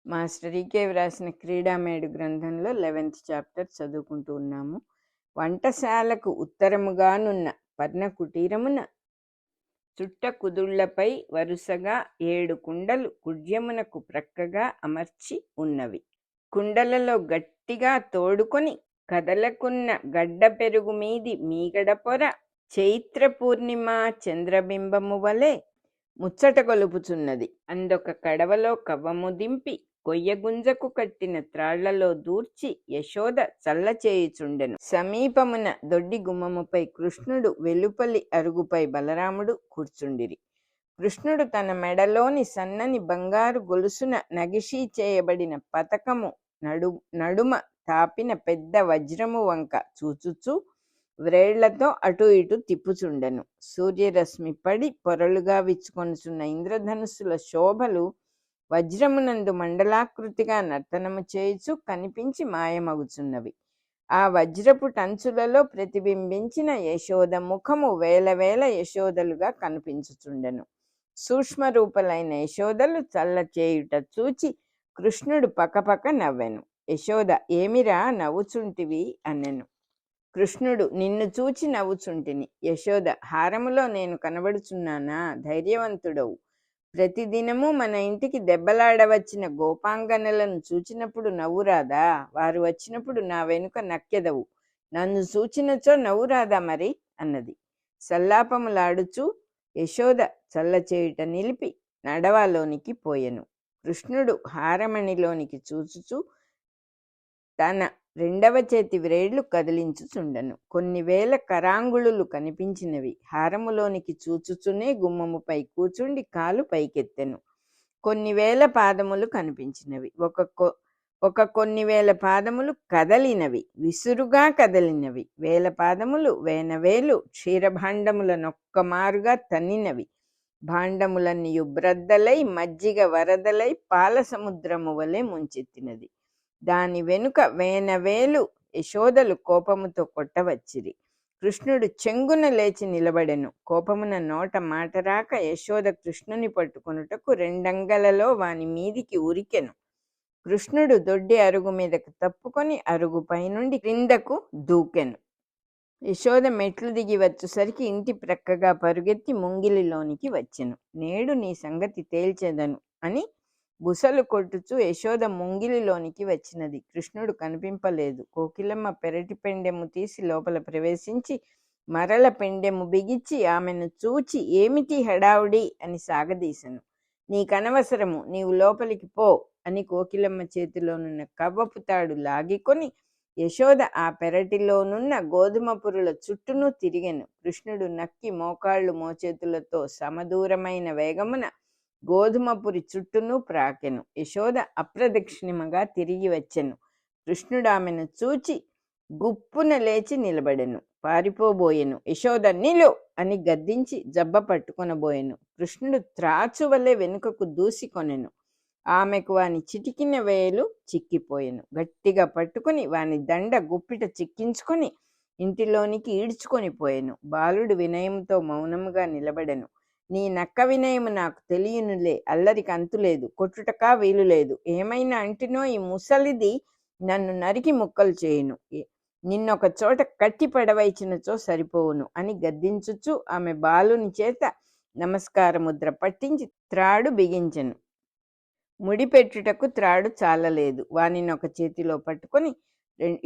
Master ఈకే వ్రాసిన క్రీడామేడు గ్రంథంలో 11th chapter చదువుకుంటూ ఉన్నాము. వంటశాలకు ఉత్తరముగానున్న పర్ణ కుటీరమున చుట్ట కుదుళ్లపై వరుసగా 7 కుండలు కుడ్యమునకు ప్రక్కగా అమర్చి ఉన్నవి. కుండలలో గట్టిగా తోడుకొని కదలకున్న గడ్డ పెరుగు మీది మీగడ పొర చైత్ర పూర్ణిమ చంద్రబింబము వలె ముచ్చట గొలుపుచున్నది. అందొక కడవలో కవ్వము దింపి కొయ్యగుంజకు కట్టిన త్రాళ్లలో దూర్చి యశోద చల్లచేయుచుండెను. సమీపమున దొడ్డి గుమ్మముపై కృష్ణుడు, వెలుపలి అరుగుపై బలరాముడు కూర్చుండిరి. కృష్ణుడు తన మెడలోని సన్నని బంగారు గొలుసున నగిషీ చేయబడిన పతకము నడుమ తాపిన పెద్ద వజ్రము వంక చూచుచూ వ్రేళ్లతో అటు ఇటు తిప్పుచుండెను. సూర్యరశ్మి పడి పొరలుగా విచ్చుకొనుచున్న ఇంద్రధనుస్సుల శోభలు వజ్రమునందు మండలాకృతిగా నర్తనము చేయుచు కనిపించి మాయమగుచున్నవి. ఆ వజ్రపు టంచులలో ప్రతిబింబించిన యశోద ముఖము వేల వేల యశోదలుగా కనిపించుచుండెను. సూక్ష్మరూపలైన యశోదలు చల్ల చేయుట చూచి కృష్ణుడు పకపక నవ్వెను. యశోద, ఏమిరా నవ్వుచుంటివి అనెను. కృష్ణుడు, నిన్ను చూచి నవ్వుచుంటిని. యశోద, హారములో నేను కనబడుచున్నానా? ధైర్యవంతుడవు. ప్రతిదినము మన ఇంటికి దెబ్బలాడవచ్చిన గోపాంగనలను చూచినప్పుడు నవ్వురాదా? వారు వచ్చినప్పుడు నా వెనుక నక్కెదవు. నన్ను చూచినచో నవ్వురాదా మరి అన్నది. సల్లాపములాడుచూ యశోద చల్లచేయుట నిలిపి నడవాలోనికి పోయెను. కృష్ణుడు హారమణిలోనికి చూచుచూ తన 2వ చేతి వ్రేళ్లు కదిలించుచుండెను. కొన్ని వేల కరాంగుళులు కనిపించినవి. హారములోనికి చూచుచునే గుమ్మముపై కూచుండి కాలు పైకెత్తెను. కొన్ని వేల పాదములు కనిపించినవి. కొన్ని వేల పాదములు కదలినవి, విసురుగా కదలినవి. వేల పాదములు వేనవేలు క్షీరభాండములనొక్కమారుగా తన్నినవి. భాండములన్నీ బ్రద్దలై మజ్జిగ వరదలై పాల సముద్రము వలె ముంచెత్తినది. దాని వెనుక వేనవేలు యశోదలు కోపముతో కొట్టవచ్చిరి. కృష్ణుడు చెంగున లేచి నిలబడెను. కోపమున నోట మాట రాక యశోద కృష్ణుని పట్టుకొనుటకు 2 అంగలలో వాని మీదికి ఉరికెను. కృష్ణుడు దొడ్డి అరుగు మీదకు తప్పుకొని అరుగుపై నుండి క్రిందకు దూకెను. యశోద మెట్లు దిగి వచ్చేసరికి ఇంటి ప్రక్కగా పరుగెత్తి ముంగిలిలోనికి వచ్చెను. నేడు నీ సంగతి తేల్చెదను అని బుసలు కొట్టుచూ యశోద ముంగిలిలోనికి వచ్చినది. కృష్ణుడు కనిపింపలేదు. కోకిలమ్మ పెరటి పెండెము తీసి లోపల ప్రవేశించి మరల పెండెము బిగిచ్చి ఆమెను చూచి ఏమిటి హడావుడి అని సాగదీసెను. నీకనవసరము, నీవు లోపలికి పో అని కోకిలమ్మ చేతిలోనున్న కవ్వపు తాడు లాగికొని యశోద ఆ పెరటిలోనున్న గోధుమ పురుల చుట్టూను తిరిగెను. కృష్ణుడు నక్కి మోకాళ్ళు మోచేతులతో సమదూరమైన వేగమున గోధుమపురి చుట్టూను ప్రాకెను. యశోద అప్రదక్షిణముగా తిరిగి వచ్చెను. కృష్ణుడు ఆమెను చూచి గుప్పున లేచి నిలబడెను. పారిపోబోయెను. యశోద, నిలు అని గద్దించి జబ్బ పట్టుకొనబోయెను. కృష్ణుడు త్రాచు వలె వెనుకకు దూసికొనెను. ఆమెకు వాని చిటికిన వేలు చిక్కిపోయెను. గట్టిగా పట్టుకుని వాని దండ గుప్పిట చిక్కించుకొని ఇంటిలోనికి ఈడ్చుకొని పోయెను. బాలుడు వినయముతో మౌనముగా నిలబడెను. నీ నక్క వినయము నాకు తెలియనులే, అల్లరికి అంతులేదు, కొట్టుటకా వీలు లేదు. ఏమైనా అంటినో ఈ ముసలిది నన్ను నరికి ముక్కలు చేయును, నిన్నొక చోట కట్టి పడవైచినచో సరిపోవును అని గద్దించుచు ఆమె బాలుని చేత నమస్కార ముద్ర పట్టించి త్రాడు బిగించెను. ముడిపెట్టుటకు త్రాడు చాలలేదు. వానినొక చేతిలో పట్టుకొని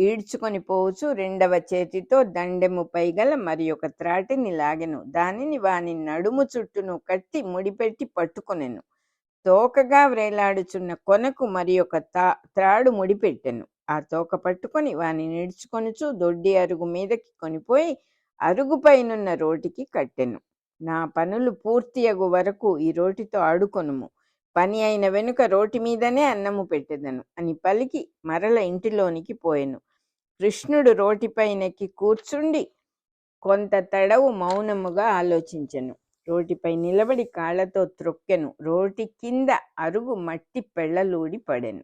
ఈడ్చుకొని పోవచ్చు 2వ చేతితో దండెము పైగల మరి ఒక త్రాటిని లాగెను. దానిని వాని నడుము చుట్టూను కట్టి ముడిపెట్టి పట్టుకొనెను. తోకగా వ్రేలాడుచున్న కొనకు మరి ఒక త్రాడు ముడిపెట్టెను. ఆ తోక పట్టుకొని వాని నిడ్చుకొనుచు దొడ్డి అరుగు మీదకి కొనిపోయి అరుగుపైనున్న రోటికి కట్టెను. నా పనులు పూర్తి అగు వరకు ఈ రోటితో ఆడుకొనుము, పని అయిన వెనుక రోటి మీదనే అన్నము పెట్టెదను అని పలికి మరల ఇంటిలోనికి పోయెను. కృష్ణుడు రోటిపై నెక్కి కూర్చుండి కొంత తడవు మౌనముగా ఆలోచించెను. రోటిపై నిలబడి కాళ్లతో త్రొక్కెను. రోటి కింద అరుగు మట్టి పెళ్లలూడి పడెను.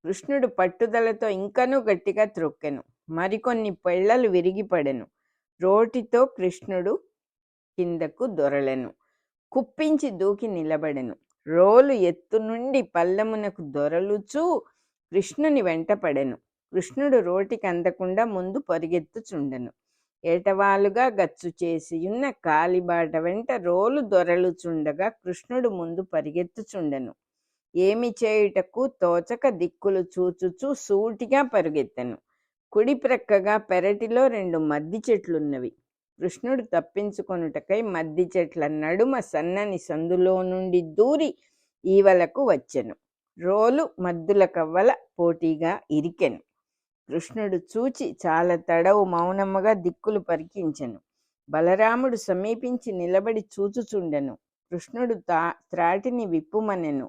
కృష్ణుడు పట్టుదలతో ఇంకనూ గట్టిగా త్రొక్కెను. మరికొన్ని పెళ్లలు విరిగిపడెను. రోటితో కృష్ణుడు కిందకు దొరలెను. కుప్పించి దూకి నిలబడెను. రోలు ఎత్తు నుండి పల్లమునకు దొరలుచూ కృష్ణుని వెంటపడెను. కృష్ణుడు రోటికి అందకుండా ముందు పరిగెత్తుచుండెను. ఏటవాలుగా గచ్చు చేసియున్న కాలిబాట వెంట రోలు దొరలుచుండగా కృష్ణుడు ముందు పరిగెత్తుచుండెను. ఏమి చేయుటకు తోచక దిక్కులు చూచుచూ సూటిగా పరుగెత్తెను. కుడి ప్రక్కగా పెరటిలో 2 మద్ది చెట్లున్నవి. కృష్ణుడు తప్పించుకొనుటకై మద్ది చెట్ల నడుమ సన్నని సందులో నుండి దూరి ఈవలకు వచ్చెను. రోలు మద్దుల కవ్వల పోటీగా ఇరికెను. కృష్ణుడు చూచి చాలా తడవు మౌనముగా దిక్కులు పరికించెను. బలరాముడు సమీపించి నిలబడి చూచుచుండెను. కృష్ణుడు త్రాటిని విప్పుమనెను.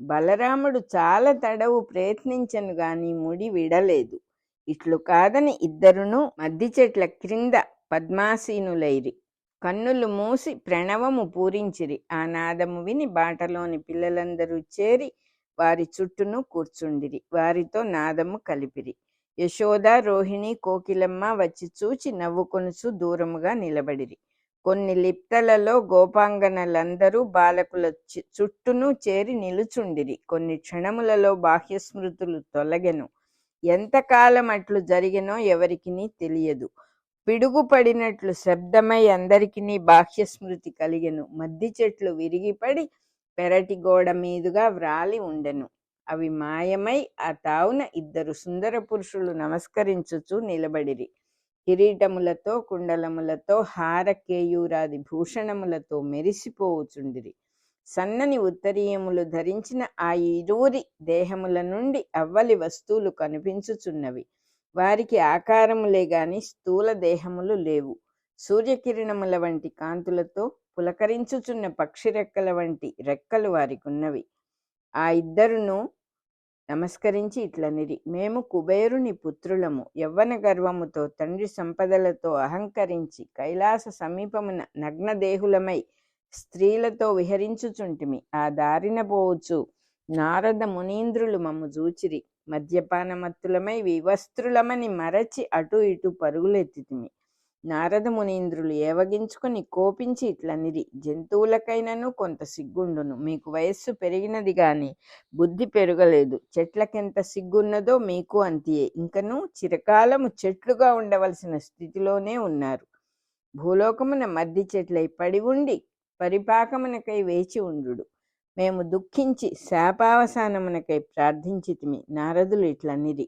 బలరాముడు చాలా తడవు ప్రయత్నించెను గాని ముడి విడలేదు. ఇట్లు కాదని ఇద్దరును మద్ది చెట్ల క్రింద పద్మాసీనులైరి. కన్నులు మూసి ప్రణవము పూరించిరి. ఆ నాదము విని బాటలోని పిల్లలందరూ చేరి వారి చుట్టూను కూర్చుండిరి. వారితో నాదము కలిపిరి. యశోద, రోహిణి, కోకిలమ్మ వచ్చి చూచి నవ్వుకొనుచు దూరముగా నిలబడిరి. కొన్ని లిప్తలలో గోపాంగనలందరూ బాలకుల చుట్టూను చేరి నిలుచుండిరి. కొన్ని క్షణములలో బాహ్యస్మృతులు తొలగెను. ఎంతకాలం అట్లు జరిగెనో ఎవరికినీ తెలియదు. పిడుగుపడినట్లు శబ్దమై అందరికినీ బాహ్యస్మృతి కలిగెను. మద్ది చెట్లు విరిగిపడి పెరటి గోడ మీదుగా వ్రాలి ఉండెను. అవి మాయమై ఆ తావున ఇద్దరు సుందర పురుషులు నమస్కరించుచు నిలబడిరి. కిరీటములతో, కుండలములతో, హార కేయూరాది భూషణములతో మెరిసిపోవుచుండిరి. సన్నని ఉత్తరీయములు ధరించిన ఆ ఇరువురి దేహముల నుండి అవ్వలి వస్తువులు కనిపించుచున్నవి. వారికి ఆకారములే గాని స్థూల దేహములు లేవు. సూర్యకిరణముల వంటి కాంతులతో పులకరించుచున్న పక్షి రెక్కల వంటి రెక్కలు వారికున్నవి. ఆ ఇద్దరును నమస్కరించి ఇట్లనిరి: మేము కుబేరుని పుత్రులము. యవ్వన గర్వముతో తండ్రి సంపదలతో అహంకరించి కైలాస సమీపమున నగ్నదేహులమై స్త్రీలతో విహరించుచుంటిమి. ఆ దారిన పోవచ్చు నారద మునీంద్రులు మమ్ము జూచిరి. మద్యపానమత్తులమై వివస్త్రులమని మరచి అటు ఇటు పరుగులెత్తితిమి. నారద మునీంద్రులు ఏవగించుకొని కోపించి ఇట్లనిరి: జంతువులకైనను కొంత సిగ్గుండును. మీకు వయస్సు పెరిగినది గాని బుద్ధి పెరగలేదు. చెట్లకెంత సిగ్గున్నదో మీకు అంతియే. ఇంకనూ చిరకాలము చెట్లుగా ఉండవలసిన స్థితిలోనే ఉన్నారు. భూలోకమున మద్ది చెట్లై పడి ఉండి పరిపాకమునకై వేచి ఉండు. మేము దుఃఖించి శాపావసానమునకై ప్రార్థించితిమి. నారదులు ఇట్లనిరి: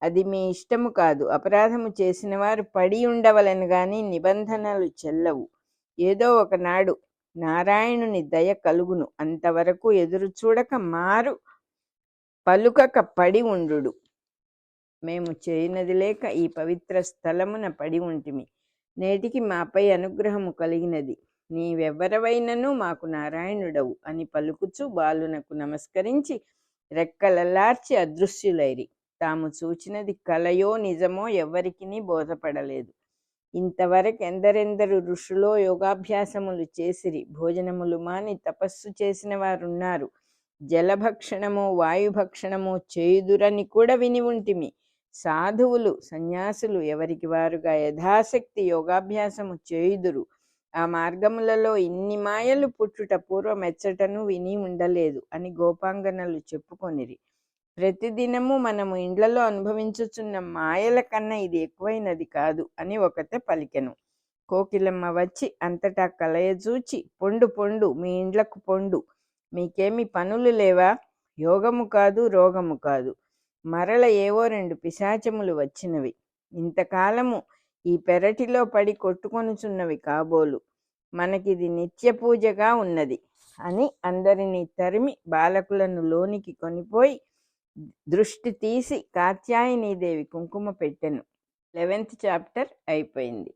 అది మీ ఇష్టము కాదు. అపరాధము చేసిన వారు పడి ఉండవలను గాని నిబంధనలు చెల్లవు. ఏదో ఒకనాడు నారాయణుని దయ కలుగును. అంతవరకు ఎదురు చూడక మారు పలుకక పడి ఉండు. మేము చేయనది లేక ఈ పవిత్ర స్థలమున పడి ఉంటిమి. నేటికి మాపై అనుగ్రహము కలిగినది. నీవెవ్వరవైనను మాకు నారాయణుడవు అని పలుకుచు బాలునకు నమస్కరించి రెక్కలలార్చి అదృశ్యులైరి. తాము చూచినది కలయో నిజమో ఎవ్వరికినీ బోధపడలేదు. ఇంతవరకు ఎందరెందరు ఋషులో యోగాభ్యాసములు చేసిరి. భోజనములు మాని తపస్సు చేసిన వారున్నారు. జలభక్షణము వాయుభక్షణము చేయుదురని కూడా విని ఉంటిమి. సాధువులు సన్యాసులు ఎవరికి వారుగా యథాశక్తి యోగాభ్యాసము చేయుదురు. ఆ మార్గములలో ఇన్ని మాయలు పుట్టుట పూర్వమెచ్చటను విని ఉండలేదు అని గోపాంగనలు చెప్పుకొనిరి. ప్రతిదినము మనము ఇండ్లలో అనుభవించుచున్న మాయల కన్నా ఇది ఎక్కువైనది కాదు అని ఒకతే పలికెను. కోకిలమ్మ వచ్చి అంతటా కలయజూచి, పొండు పొండు, మీ ఇండ్లకు పొండు. మీకేమి పనులు లేవా? యోగము కాదు, రోగము కాదు. మరల ఏవో 2 పిశాచములు వచ్చినవి. ఇంతకాలము ఈ పెరటిలో పడి కొట్టుకొనుచున్నవి కాబోలు. మనకిది నిత్య పూజగా ఉన్నది అని అందరినీ తరిమి బాలకులను లోనికి కొనిపోయి దృష్టి తీసి కాత్యాయనీదేవి కుంకుమ పెట్టెను. 11th చాప్టర్ అయిపోయింది.